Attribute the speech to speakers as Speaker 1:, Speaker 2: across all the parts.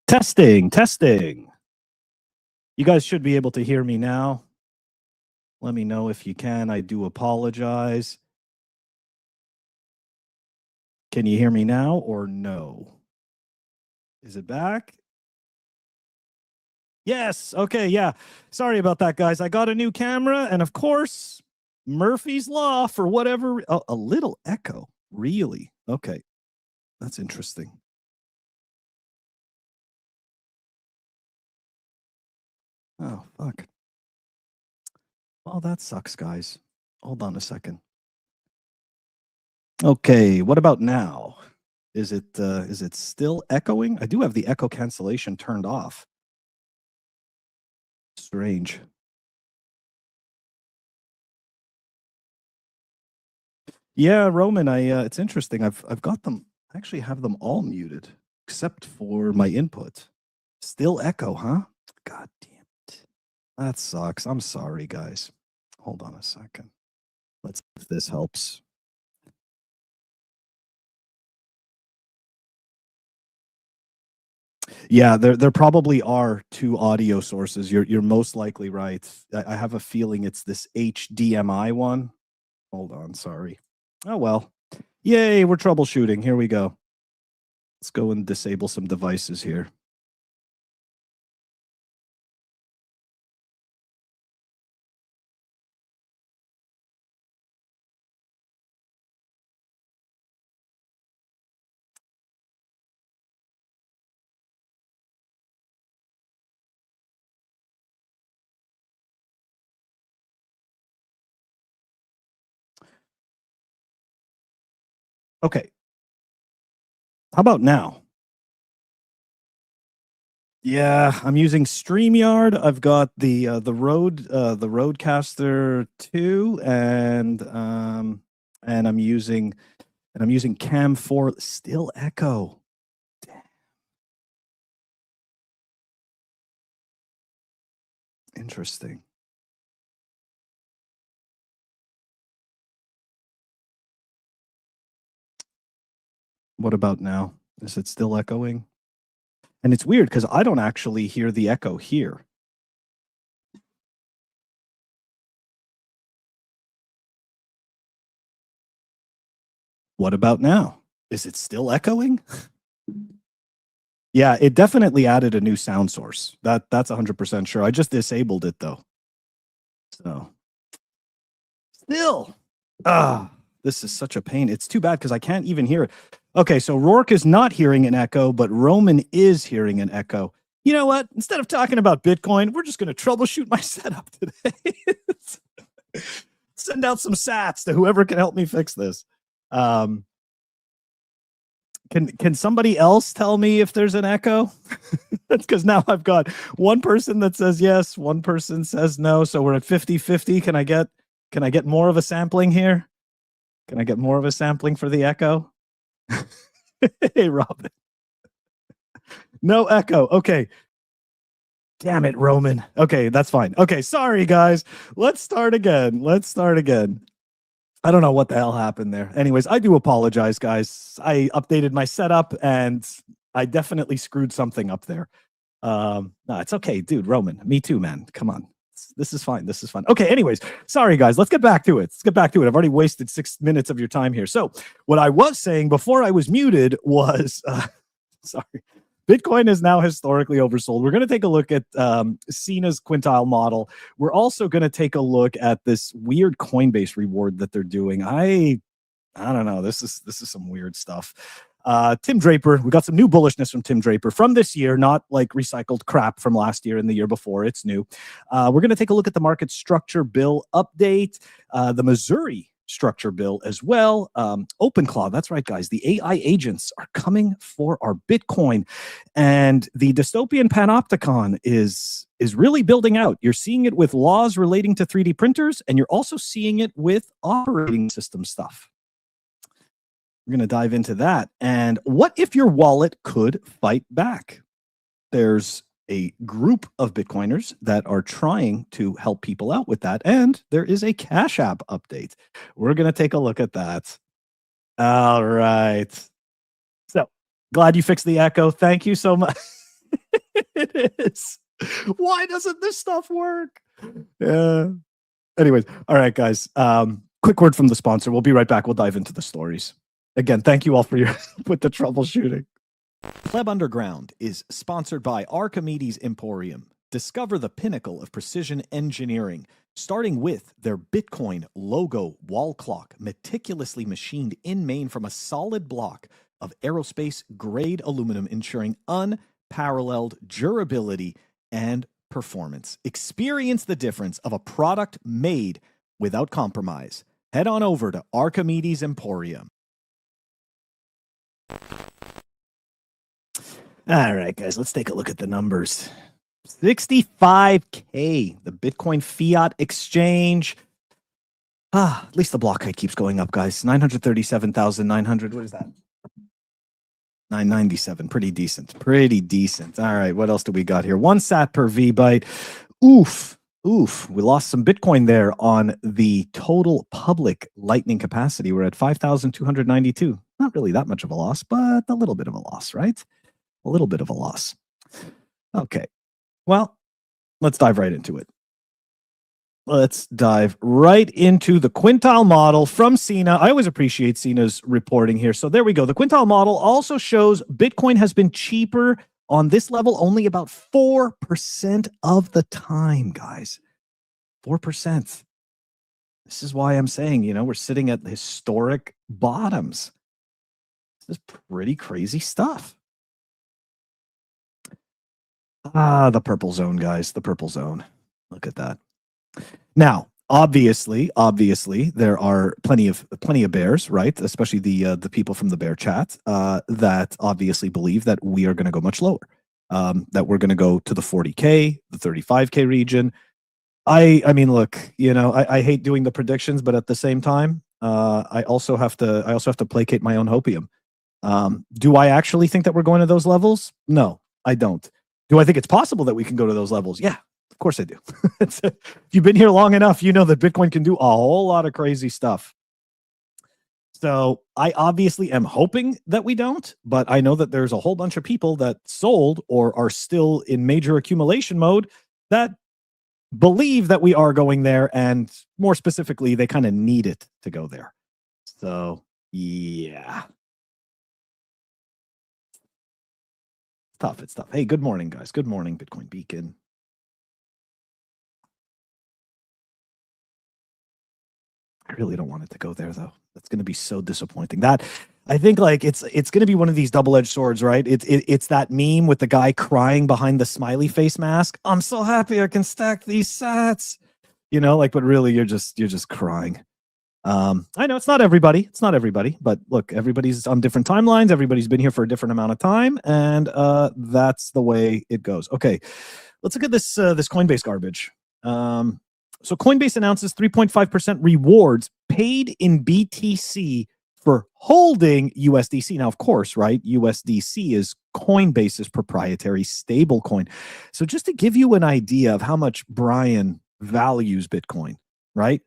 Speaker 1: Testing, testing. You guys should be able to hear me now. Let me know if you can. I do apologize. Can you hear me now or no? Is it back? Yes. Okay. Yeah. Sorry about that, guys. I got a new camera, and of course, Murphy's Law for whatever. A little echo. Really? Okay. That's interesting. Oh, fuck. Well, that sucks, guys. Hold on a second. Okay, what about now? Is it still echoing? I do have the echo cancellation turned off. Strange. Yeah, Roman, it's interesting. I've got them. I actually have them all muted except for my input. Still echo, huh? God damn it. That sucks. I'm sorry, guys. Hold on a second. Let's see if this helps. Yeah, there probably are two audio sources. You're most likely right. I have a feeling it's this HDMI one. Hold on, sorry. Oh well. Yay, we're troubleshooting. Here we go. Let's go and disable some devices here. Okay. How about now? Yeah, I'm using StreamYard. I've got the Rodecaster 2 and I'm using Cam 4. Still echo. Damn. Interesting. What about now? Is it still echoing? And it's weird because I don't actually hear the echo here. What about now? Is it still echoing? Yeah, it definitely added a new sound source. That's 100% sure. I just disabled it though. So still, this is such a pain. It's too bad because I can't even hear it. Okay, so Rourke is not hearing an echo, but Roman is hearing an echo. You know what? Instead of talking about Bitcoin, we're just going to troubleshoot my setup today. Send out some sats to whoever can help me fix this. Can somebody else tell me if there's an echo? That's because now I've got one person that says yes, one person says no. So we're at 50-50. Can I get more of a sampling here? Can I get more of a sampling for the echo? Hey, Robin. No echo. Okay. Damn it, Roman. Okay, that's fine. Okay, sorry, guys. Let's start again. I don't know what the hell happened there. Anyways, I do apologize, guys. I updated my setup and I definitely screwed something up there. No, it's okay, dude. Roman, me too, man. Come on. This is fine. Okay, anyways, sorry, guys. Let's get back to it. I've already wasted 6 minutes of your time here. So what I was saying before I was muted was, sorry, Bitcoin is now historically oversold. We're going to take a look at Cena's Quintile model. We're also going to take a look at this weird Coinbase reward that they're doing. I don't know. This is some weird stuff. Tim Draper, we got some new bullishness from Tim Draper from this year, not like recycled crap from last year and the year before. It's new. We're going to take a look at the market structure bill update, the Missouri structure bill as well. OpenClaw, that's right, guys. The AI agents are coming for our Bitcoin, and the dystopian panopticon is really building out. You're seeing it with laws relating to 3D printers, and you're also seeing it with operating system stuff. We're going to dive into that. And what if your wallet could fight back? There's a group of Bitcoiners that are trying to help people out with that. And there is a CashApp update. We're going to take a look at that. All right. So glad you fixed the echo. Thank you so much. It is. Why doesn't this stuff work? Yeah. Anyways, all right, guys. Quick word from the sponsor. We'll be right back. We'll dive into the stories. Again, thank you all for your with the troubleshooting. Pleb Underground is sponsored by Archimedes Emporium. Discover the pinnacle of precision engineering, starting with their Bitcoin logo wall clock, meticulously machined in Maine from a solid block of aerospace-grade aluminum, ensuring unparalleled durability and performance. Experience the difference of a product made without compromise. Head on over to Archimedes Emporium. All right, guys, let's take a look at the numbers. 65K, the Bitcoin fiat exchange. At least the block height keeps going up, guys. 937,900. What is that? 997. Pretty decent. Pretty decent. All right, what else do we got here? 1 sat per V byte. Oof. We lost some Bitcoin there on the total public Lightning capacity. We're at 5,292. Not really that much of a loss, but a little bit of a loss, right? A little bit of a loss. Okay. Well, let's dive right into it. Let's dive right into the Quintile model from Sina. I always appreciate Sina's reporting here. So there we go. The Quintile model also shows Bitcoin has been cheaper on this level only about 4% of the time, guys. 4%. This is why I'm saying, we're sitting at historic bottoms. This is pretty crazy stuff. The purple zone, guys. The purple zone. Look at that. Now, obviously, there are plenty of bears, right? Especially the people from the bear chat that obviously believe that we are going to go much lower, that we're going to go to the 40K, the 35K region. I mean, look, I hate doing the predictions, but at the same time, I also have to placate my own hopium. Do I actually think that we're going to those levels? No, I don't. Do I think it's possible that we can go to those levels? Yeah, of course I do. If you've been here long enough, you know that Bitcoin can do a whole lot of crazy stuff. So I obviously am hoping that we don't, but I know that there's a whole bunch of people that sold or are still in major accumulation mode that believe that we are going there, and more specifically, they kind of need it to go there. So yeah. It's tough. Hey, good morning, guys. Good morning, Bitcoin Beacon. I really don't want it to go there, though. That's going to be so disappointing. That I think it's going to be one of these double-edged swords, right? It's that meme with the guy crying behind the smiley face mask. I'm so happy I can stack these sats, but really you're just crying. I know it's not everybody, but look, everybody's on different timelines. Everybody's been here for a different amount of time, and that's the way it goes. Okay, let's look at this Coinbase garbage. So Coinbase announces 3.5% rewards paid in BTC for holding USDC. Now, of course, right? USDC is Coinbase's proprietary stable coin. So just to give you an idea of how much Brian values Bitcoin, right?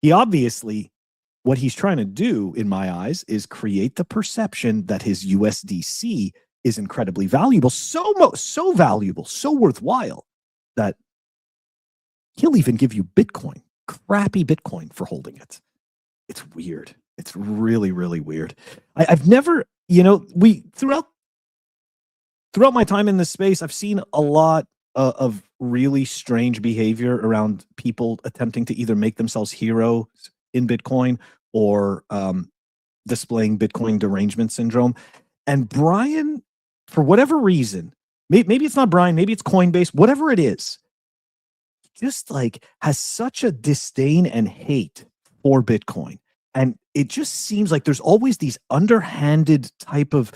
Speaker 1: He obviously, what he's trying to do, in my eyes, is create the perception that his USDC is incredibly valuable, so valuable, so worthwhile, that he'll even give you Bitcoin, crappy Bitcoin, for holding it. It's weird. It's really, really weird. I've never, throughout my time in this space, I've seen a lot of really strange behavior around people attempting to either make themselves heroes in Bitcoin or displaying Bitcoin derangement syndrome. And Brian, for whatever reason, maybe it's not Brian, maybe it's Coinbase, whatever it is, just has such a disdain and hate for Bitcoin. And it just seems like there's always these underhanded type of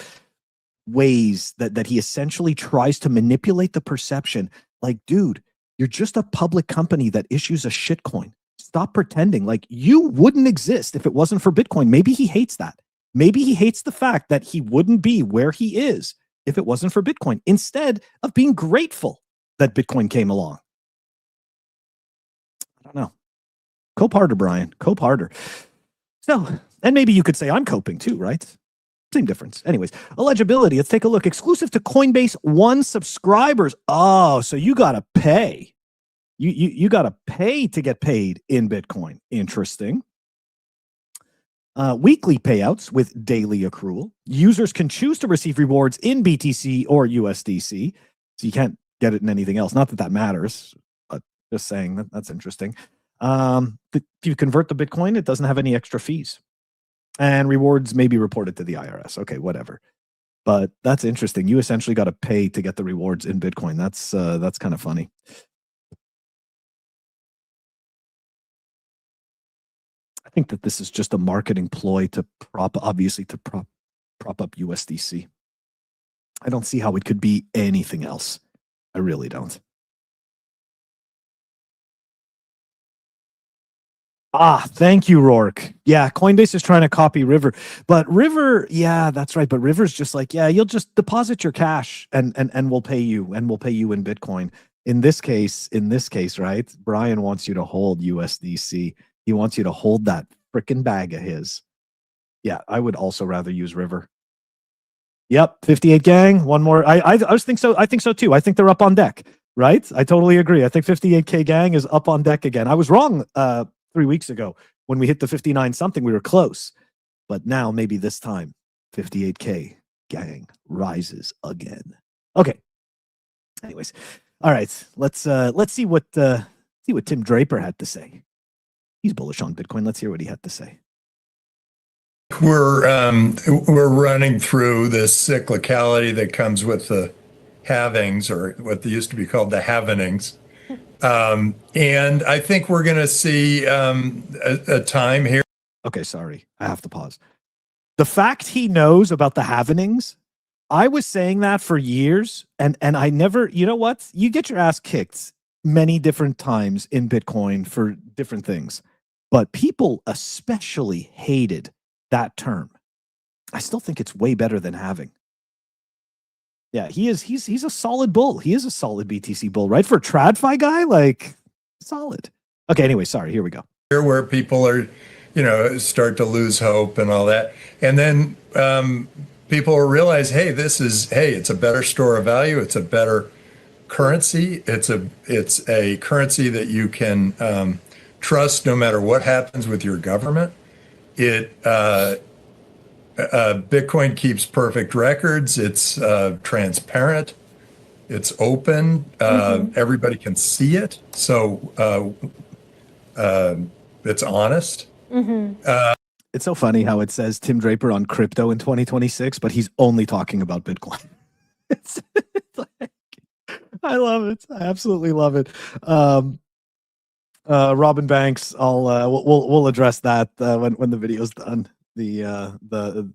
Speaker 1: ways that he essentially tries to manipulate the perception. Like, dude, you're just a public company that issues a shitcoin. Stop pretending like you wouldn't exist if it wasn't for Bitcoin. Maybe he hates that. Maybe he hates the fact that he wouldn't be where he is if it wasn't for Bitcoin, instead of being grateful that Bitcoin came along. I don't know. Cope harder, Brian. Cope harder. So, and maybe you could say I'm coping too, right? Same difference. Anyways, eligibility. Let's take a look. Exclusive to Coinbase One subscribers. Oh, so you got to pay. You got to pay to get paid in Bitcoin. Interesting. Weekly payouts with daily accrual. Users can choose to receive rewards in BTC or USDC. So you can't get it in anything else. Not that that matters, but just saying that's interesting. If you convert to Bitcoin, it doesn't have any extra fees. And rewards may be reported to the IRS. Okay, whatever. But that's interesting. You essentially got to pay to get the rewards in Bitcoin. That's kind of funny. I think that this is just a marketing ploy to prop up USDC. I don't see how it could be anything else. I really don't. Thank you, Rourke. Yeah, Coinbase is trying to copy River, but River, yeah, that's right. But River's just like, yeah, you'll just deposit your cash and we'll pay you, and we'll pay you in Bitcoin. In this case, right? Brian wants you to hold USDC. He wants you to hold that freaking bag of his. Yeah, I would also rather use River. Yep, 58 gang. One more. I think so. I think so too. I think they're up on deck. Right? I totally agree. I think 58K gang is up on deck again. I was wrong 3 weeks ago when we hit the 59 something. We were close, but now maybe this time 58K gang rises again. Okay. Anyways, all right. Let's see what Tim Draper had to say. He's bullish on Bitcoin. Let's hear what he had to say.
Speaker 2: We're running through this cyclicality that comes with the halvings, or what they used to be called the halvenings. And I think we're going to see a time here.
Speaker 1: Okay, sorry. I have to pause. The fact he knows about the halvenings, I was saying that for years, and I never, you know what? You get your ass kicked many different times in Bitcoin for different things, but people especially hated that term. I still think it's way better than halving. Yeah, he's a solid bull. He is a solid BTC bull, right? For a TradFi guy, like, solid. Okay, anyway, sorry, here we go.
Speaker 2: Here where people are, start to lose hope and all that. And then people will realize, hey, it's a better store of value. It's a better currency. It's a currency that you can trust no matter what happens with your government. Bitcoin keeps perfect records. It's transparent. It's open. Everybody can see it. So it's honest.
Speaker 1: It's so funny how it says Tim Draper on crypto in 2026, but he's only talking about Bitcoin. it's like, I love it. I absolutely love it. Robin Banks, we'll address that when the video's done. The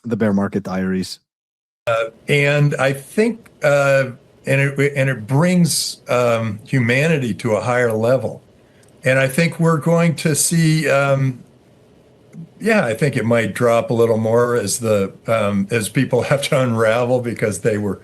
Speaker 1: bear market diaries.
Speaker 2: And I think and it brings humanity to a higher level. And I think we're going to see I think it might drop a little more as people have to unravel because they were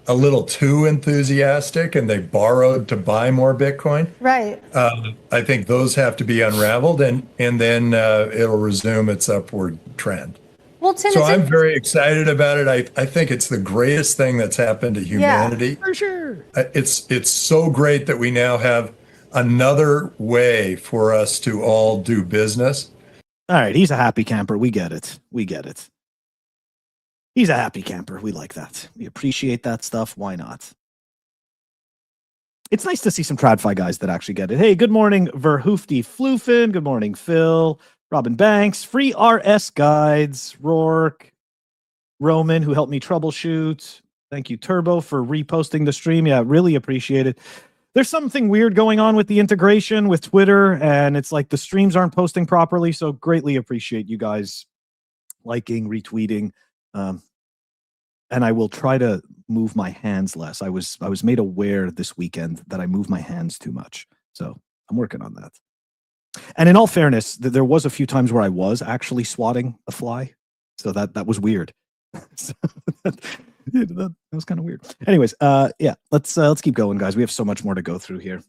Speaker 2: a little too enthusiastic and they borrowed to buy more Bitcoin.
Speaker 3: Right.
Speaker 2: I think those have to be unraveled, and then it'll resume its upward trend.
Speaker 3: Well, Tim,
Speaker 2: so I'm very excited about it. I think it's the greatest thing that's happened to humanity.
Speaker 1: Yeah, for sure.
Speaker 2: It's so great that we now have another way for us to all do business.
Speaker 1: All right, he's a happy camper. We get it. He's a happy camper. We like that. We appreciate that stuff. Why not? It's nice to see some TradFi guys that actually get it. Hey, good morning, Verhoofdy Floofin. Good morning, Phil. Robin Banks. Free RS guides. Rourke. Roman, who helped me troubleshoot. Thank you, Turbo, for reposting the stream. Yeah, really appreciate it. There's something weird going on with the integration with Twitter, and it's like the streams aren't posting properly, so greatly appreciate you guys liking, retweeting. And I will try to move my hands less. I was made aware this weekend that I move my hands too much. So I'm working on that. And in all fairness, there was a few times where I was actually swatting a fly. So that was weird. So that was kind of weird. Anyways, yeah, let's keep going, guys. We have so much more to go through here.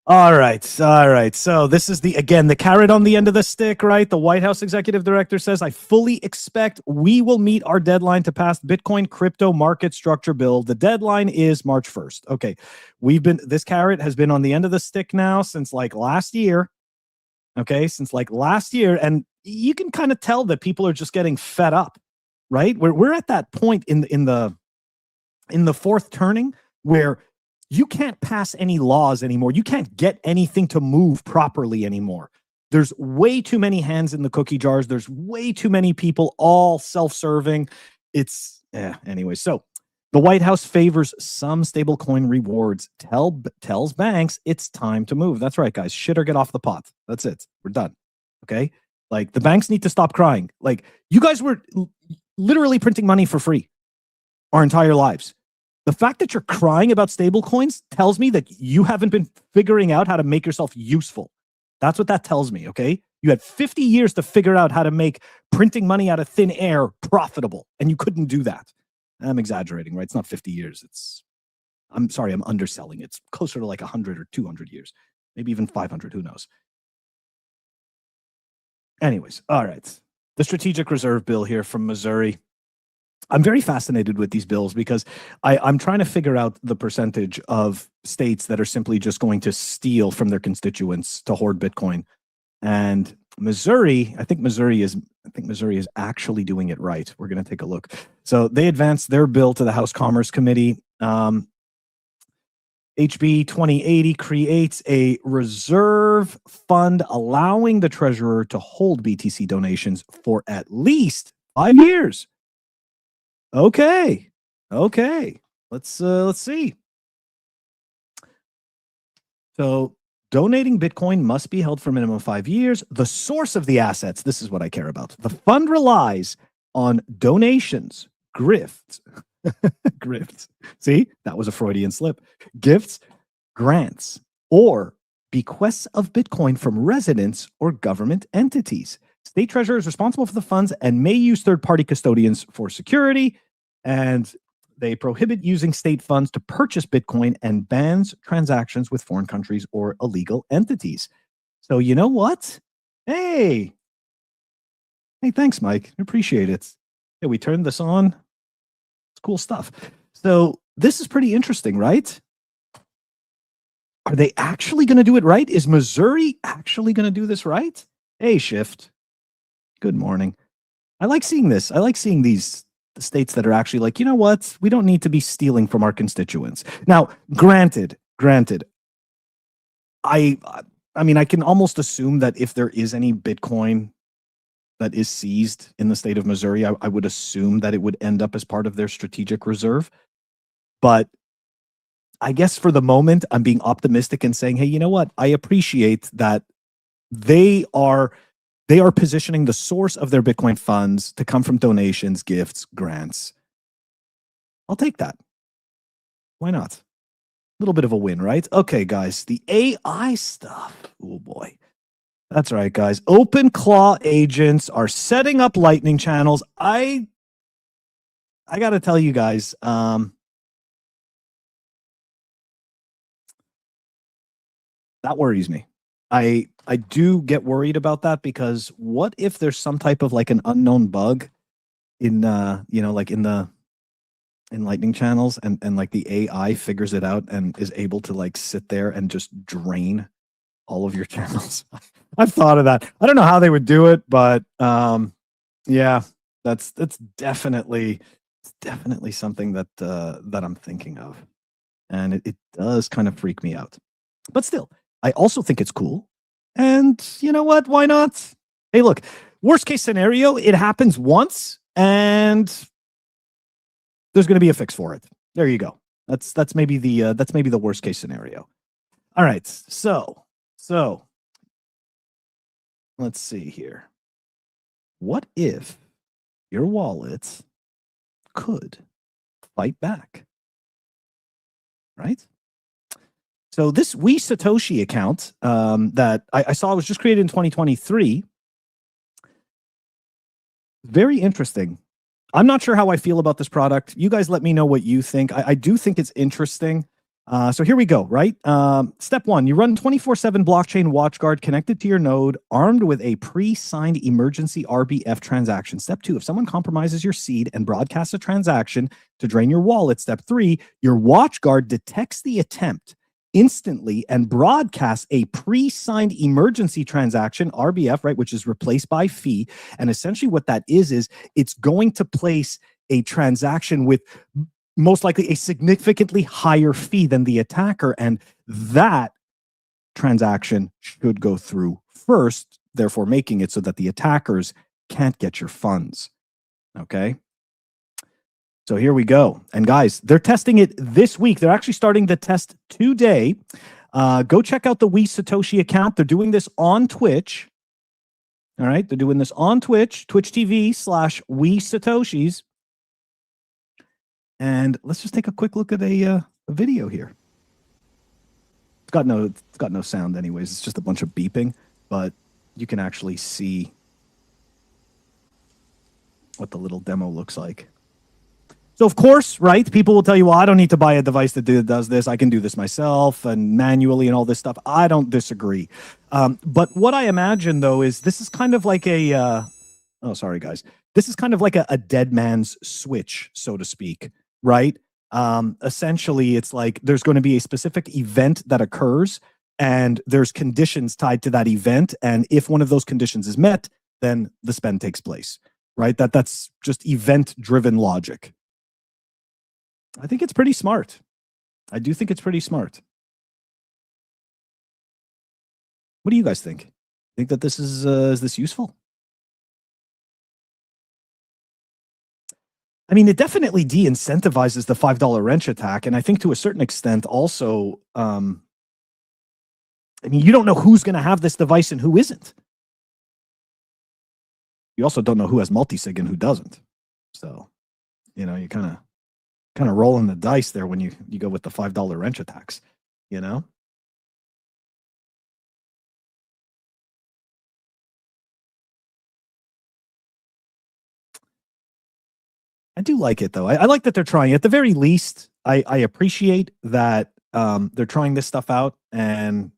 Speaker 1: All right. All right. So this is the carrot on the end of the stick, right? The White House executive director says, I fully expect we will meet our deadline to pass Bitcoin crypto market structure bill. The deadline is March 1st. Okay. This carrot has been on the end of the stick now since like last year. Okay. Since like last year. And you can kind of tell that people are just getting fed up, right? We're at that point in the fourth turning where you can't pass any laws anymore. You can't get anything to move properly anymore. There's way too many hands in the cookie jars. There's way too many people all self-serving. Anyway. So the White House favors some stablecoin rewards, tells banks it's time to move. That's right, guys. Shit or get off the pot. That's it. We're done. Okay. Like the banks need to stop crying. Like you guys were literally printing money for free our entire lives. The fact that you're crying about stable coins tells me that you haven't been figuring out how to make yourself useful. That's what that tells me, okay? You had 50 years to figure out how to make printing money out of thin air profitable, and you couldn't do that. I'm exaggerating, right? It's not 50 years. I'm sorry, I'm underselling. It's closer to like 100 or 200 years, maybe even 500, who knows? Anyways, all right. The Strategic Reserve Bill here from Missouri. I'm very fascinated with these bills because I'm trying to figure out the percentage of states that are simply just going to steal from their constituents to hoard Bitcoin. And Missouri, I think Missouri is actually doing it right. We're going to take a look. So they advanced their bill to the House Commerce Committee. HB 2080 creates a reserve fund allowing the treasurer to hold BTC donations for at least 5 years. Okay. Let's see. So donating Bitcoin must be held for a minimum of 5 years. The source of the assets, this is what I care about. The fund relies on donations, grifts, grifts. See, that was a Freudian slip. Gifts, grants, or bequests of Bitcoin from residents or government entities. State treasurer is responsible for the funds and may use third-party custodians for security. And they prohibit using state funds to purchase Bitcoin and bans transactions with foreign countries or illegal entities. So you know what? Hey, thanks, Mike. I appreciate it. Yeah, we turned this on. It's cool stuff. So this is pretty interesting, right? Are they actually going to do it right? Is Missouri actually going to do this right? Hey, Shift. Good morning. I like seeing this. I like seeing these states that are actually like, you know what? We don't need to be stealing from our constituents. Now, granted, I mean, I can almost assume that if there is any Bitcoin that is seized in the state of Missouri, I would assume that it would end up as part of their strategic reserve. But I guess for the moment, I'm being optimistic and saying, hey, you know what? I appreciate that they are positioning the source of their Bitcoin funds to come from donations, gifts, grants. I'll take that. Why not? A little bit of a win, right? Okay, guys, the AI stuff. Oh boy. That's right, guys. OpenClaw agents are setting up Lightning channels. I got to tell you guys, that worries me. I do get worried about that because what if there's some type of like an unknown bug in like in Lightning channels and like the AI figures it out and is able to like sit there and just drain all of your channels. I've thought of that. I don't know how they would do it, but yeah, that's definitely something that I'm thinking of. And it does kind of freak me out. But still, I also think it's cool. And you know what? Why not? Hey, look, worst case scenario, it happens once and there's going to be a fix for it. There you go. That's maybe the worst case scenario. All right. So let's see here. What if your wallet could fight back? Right? So this We Satoshi account that I saw was just created in 2023. Very interesting. I'm not sure how I feel about this product. You guys let me know what you think. I do think it's interesting. So here we go, right? Step one, you run 24/7 blockchain watchguard connected to your node, armed with a pre-signed emergency RBF transaction. Step two, if someone compromises your seed and broadcasts a transaction to drain your wallet. Step three, your watchguard detects the attempt instantly and broadcasts a pre-signed emergency transaction, RBF, right, which is replaced by fee. And essentially what that is it's going to place a transaction with most likely a significantly higher fee than the attacker. And that transaction should go through first, therefore making it so that the attackers can't get your funds. Okay. So here we go. And guys, they're testing it this week. They're actually starting the test today. Go check out the We Satoshi account. They're doing this on Twitch. All right. They're doing this on Twitch, Twitch TV/We Satoshis. And let's just take a quick look at a video here. It's got no sound anyways. It's just a bunch of beeping, but you can actually see what the little demo looks like. So of course, right, people will tell you, well, I don't need to buy a device that does this. I can do this myself and manually and all this stuff. I don't disagree. But what I imagine, though, is this is kind of like a, oh, sorry, guys. This is kind of like a dead man's switch, so to speak, right? Essentially, it's like there's going to be a specific event that occurs and there's conditions tied to that event. And if one of those conditions is met, then the spend takes place, right? That's just event-driven logic. I think it's pretty smart. I do think it's pretty smart. What do you guys think? Think that this is this useful? I mean, it definitely de-incentivizes the $5 wrench attack, and I think to a certain extent also, I mean, you don't know who's going to have this device and who isn't. You also don't know who has multisig and who doesn't. So, you know, you kind of rolling the dice there when you go with the $5 wrench attacks, you know? I do like it though. I like that they're trying. At the very least, I appreciate that they're trying this stuff out, and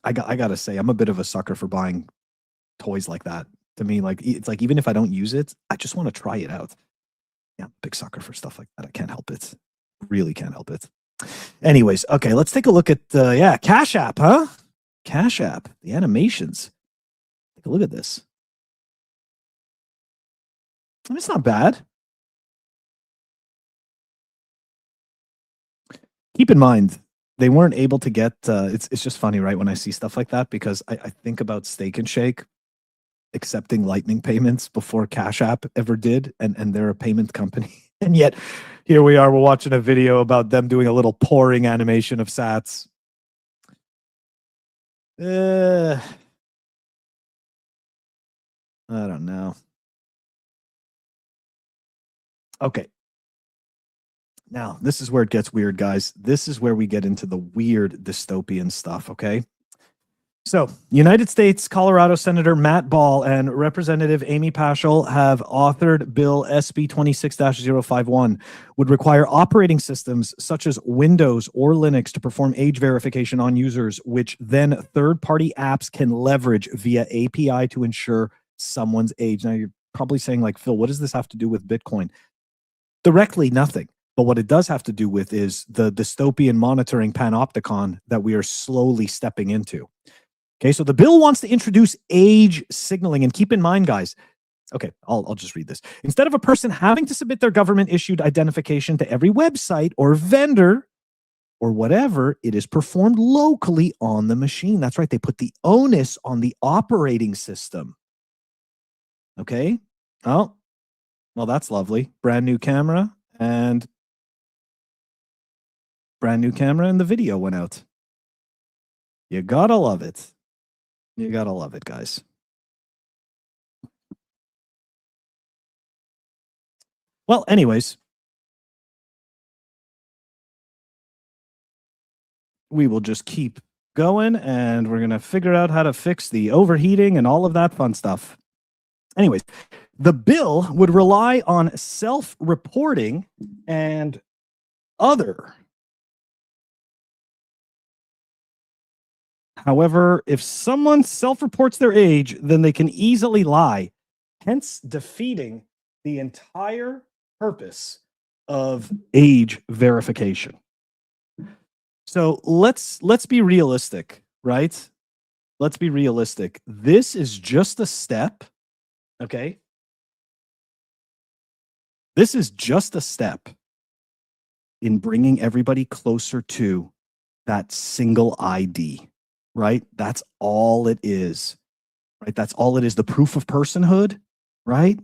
Speaker 1: I gotta say, I'm a bit of a sucker for buying toys like that. To me, like it's like even if I don't use it, I just want to try it out. Yeah, big sucker for stuff like that. I can't help it. Really can't help it. Anyways, okay, let's take a look at yeah, CashApp, huh? CashApp, the animations. Take a look at this. I mean, it's not bad. Keep in mind, they weren't able to get. It's just funny, right? When I see stuff like that, because I think about Steak and Shake accepting Lightning payments before CashApp ever did, and they're a payment company, and yet here we are. We're watching a video about them doing a little pouring animation of Sats. I don't know. Okay. Now, this is where it gets weird, guys. This is where we get into the weird dystopian stuff, okay? So, United States, Colorado Senator Matt Ball and Representative Amy Paschal have authored Bill SB 26-051, would require operating systems such as Windows or Linux to perform age verification on users, which then third-party apps can leverage via API to ensure someone's age. Now, you're probably saying, like, Phil, what does this have to do with Bitcoin? Directly, nothing. But what it does have to do with is the dystopian monitoring panopticon that we are slowly stepping into. Okay, so the bill wants to introduce age signaling. And keep in mind, guys, okay, I'll just read this. Instead of a person having to submit their government-issued identification to every website or vendor or whatever, it is performed locally on the machine. That's right, they put the onus on the operating system. Okay, oh, well, that's lovely. Brand new camera and the video went out. You gotta love it. You gotta love it, guys. Well, anyways, we will just keep going and we're gonna figure out how to fix the overheating and all of that fun stuff. Anyways, the bill would rely on self-reporting and other However, if someone self-reports their age, then they can easily lie, hence defeating the entire purpose of age verification. So let's be realistic, right? Let's be realistic. This is just a step, okay? This is just a step in bringing everybody closer to that single ID, right? That's all it is, right? That's all it is. The proof of personhood, right?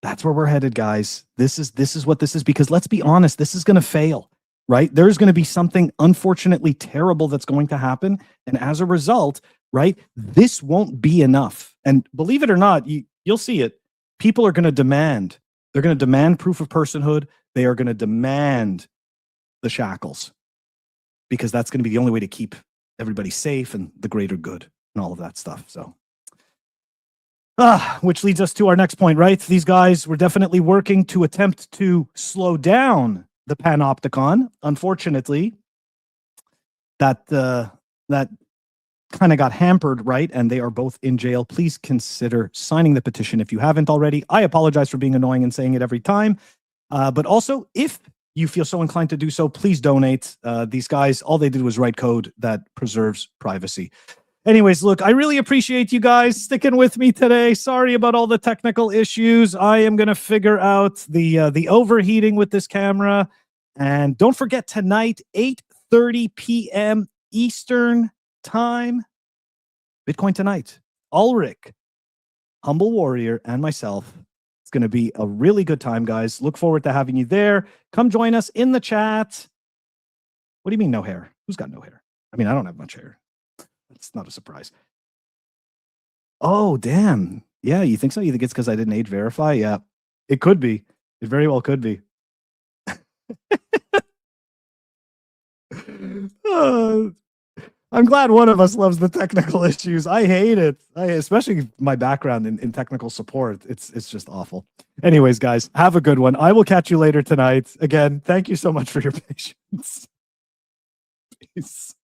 Speaker 1: That's where we're headed, guys. This is what this is, because let's be honest, this is going to fail, right? There's going to be something unfortunately terrible that's going to happen. And as a result, right, this won't be enough. And believe it or not, you'll see it. People are going to demand, they're going to demand proof of personhood. They are going to demand the shackles, because that's going to be the only way to keep everybody safe and the greater good and all of that stuff. So, which leads us to our next point, right? These guys were definitely working to attempt to slow down the panopticon. Unfortunately, that kind of got hampered, right? And they are both in jail. Please consider signing the petition if you haven't already. I apologize for being annoying and saying it every time. But also, if you feel so inclined to do so, please donate. These guys, all they did was write code that preserves privacy. Anyways, look, I really appreciate you guys sticking with me today. Sorry about all the technical issues. I am going to figure out the overheating with this camera. And don't forget tonight, 8:30 p.m. Eastern Time, Bitcoin Tonight. Ulrich, Humble Warrior, and myself. It's going to be a really good time, guys. Look forward to having you there. Come join us in the chat. What do you mean no hair? Who's got no hair? I mean, I don't have much hair. It's not a surprise. Oh, damn. Yeah, you think so? You think it's because I didn't age verify? Yeah, it could be. It very well could be. I'm glad one of us loves the technical issues. I hate it. Especially my background in technical support. It's just awful. Anyways, guys, have a good one. I will catch you later tonight. Again, thank you so much for your patience. Peace.